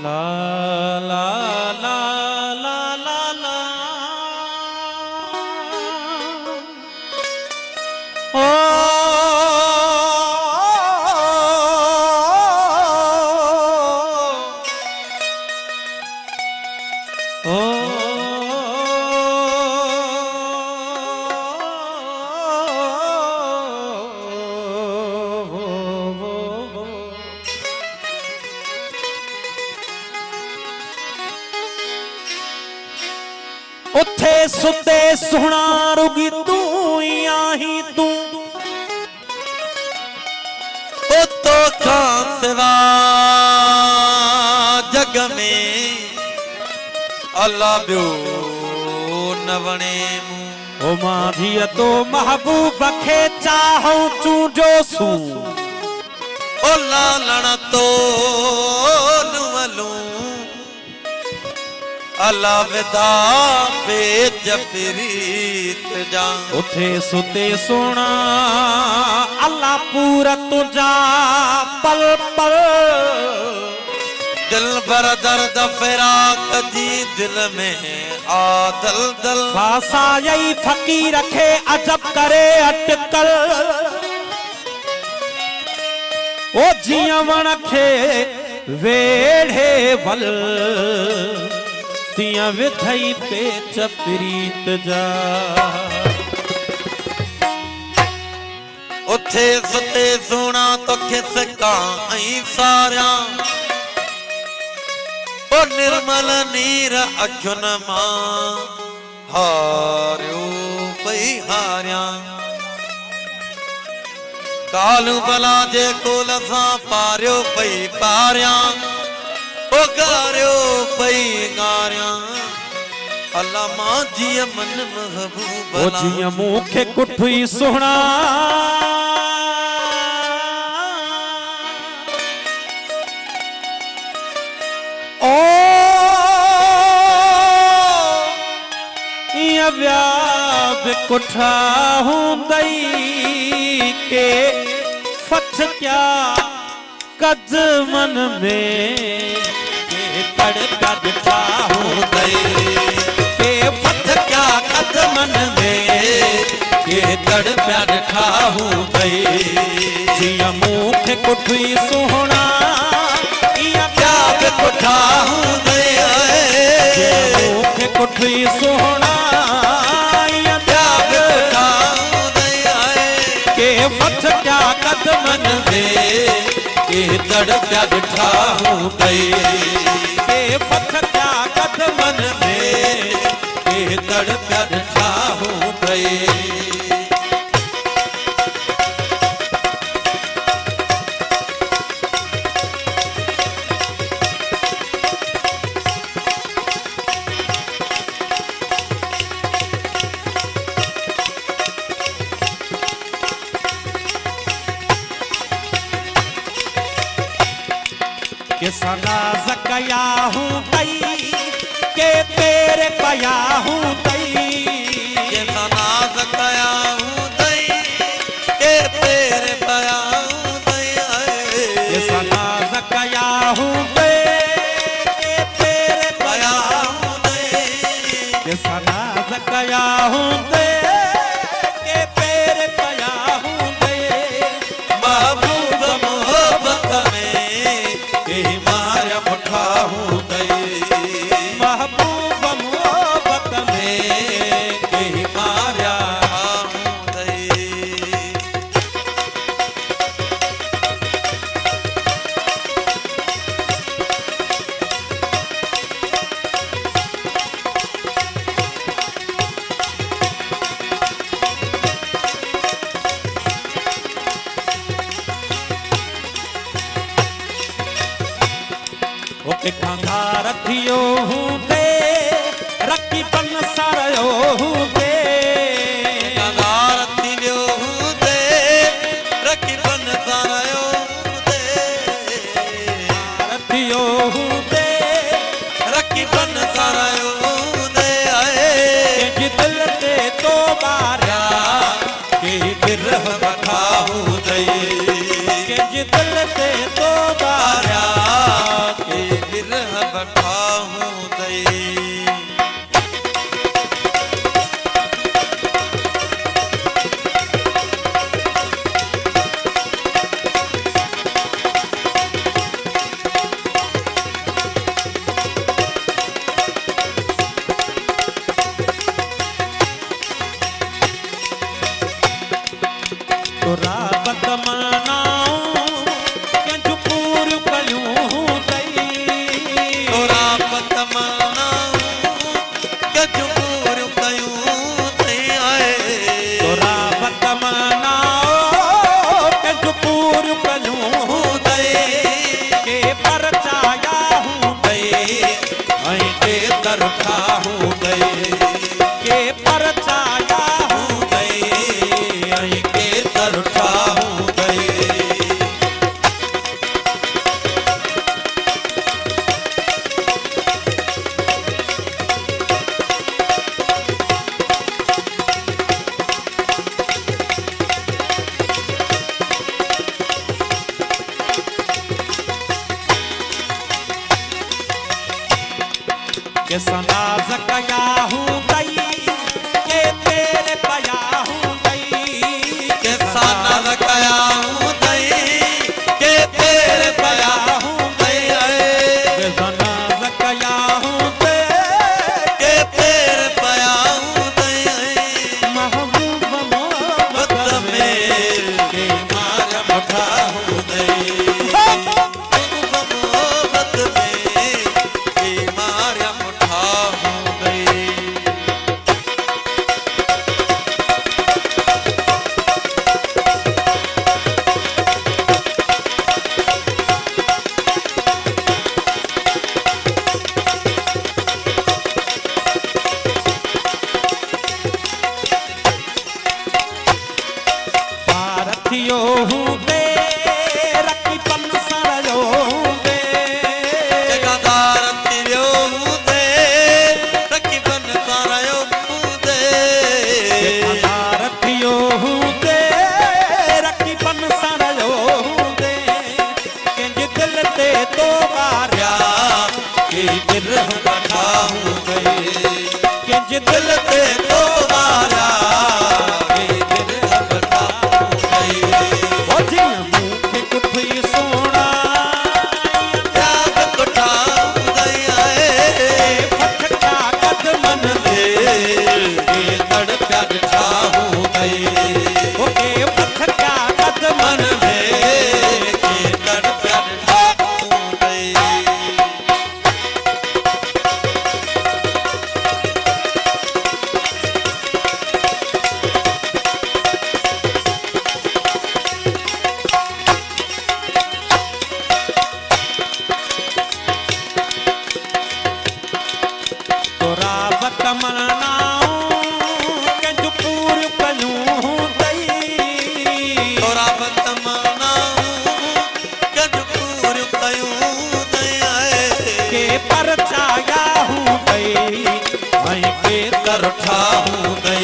ला ला ला ला ला ला ओ उथे सुते सुना रुगी तू ही तू तो का सिवा जग में अल्लाह ब्यो नवणे ओ माझी तो महबूब खे चाहूं चूजो सू ओ लालण तो नुवलू अल्लाह विदा बेच प्रीत जा उथे सुते सोना अल्लाह पूरा तुझा पल पल दिल भर दर्द फिराक जी दिल में आ दल दल फासा यही फकीर खे अजब करे अटकल ओ जिया वण खे वेढ़े वल तिया विधई पेच प्रीत जा उथे सुते सोना तो खिस का सारिया ओ निर्मल नीर अखुन मां हारियो पई हारिया कालू भला जे कोल सा पारियो पई पारिया ओ गारियो पई गारिया अल्लाह मां जी मन महबूब ओ जिया मुखे कुठई सोना ओ या व्याब कुठा हुंदई के फच क्या कदमन में के तड़का दिखा हुंदई के फच क्या कदमन में के तड़का दिखा हुंदई जिया मुखे कुठई सोहना या व्याब कुठा हुंदई मुखे कुठई सोहना या व्याब कुठा के फच क्या कदमन में के तड़प्या दिखा हूँ गई के फच क्या कदमन में के तड़प्या दिखा हूँ गई के सना जकया हूँ तई के तेरे पया हूँ तई के सना जकया हूँ तई के तेरे पया हूँ तई के सना जकया हूँ तई के तेरे पया हूँ तई के सना जकया हूँ तई के तेरे पया हूँ तई महबूब मोहब्बत में मारिया मुठा हूँ गई महबूब मोहब्बत में कहीं मारिया हूँ गई ओके खांगा रखियो हूँ दे रखी बन सारो हूँ दे खांगा रखियो हूँ दे रखी बन सारो दे रखियो हूँ दे रखी बन सारो दे आए के दिल ते तो बारा के बिरह बखा हूँ दे के दिल ते तो बारा के बिरह पूर कयूं दई के परचाया हूँ दई ऐं के तरठा हूँ दई के परचाया हूँ दई ऐं के तरठा हूँ दई के सनाज कया हूँ दई के तेरे पया हूँ दई के सानद कया हूँ दई के तेरे पया हूँ दई के सनाज कया हूँ दई के तेरे पया हूँ दई महबूब मोहब्बत बत में के मार मठा हूँ दई मोहब्बत में के मार मठा हूँ दई सारथियो हूँ दे रखी पन सरयो दे जगादार तिरियो हूँ दे रखी बन सारायो हूँ दे सारथियो हूँ दे रखी पन सरयो दे कंहिंजे दिल ते तो बारिया की बिरह मठा हूँ दई कंहिंजे दिल दिल पे तो मारा की बिरह मठा हूँ दई ओ जिन मूंखे कुठी सोना त्याग कोठा हूँ दई आए फटका कदमन दे ये तड़ प्यार छा हूँ दई ओ के फटका कदमन मन में के तड़ प्यार छा हूँ दई तोरा बतमनाऊं कंहिंजो पूर कयूं दई तोरा बतमना गजपूर कयूं दई के परचाया हूँ दई ऐं के तरठा हूँ दई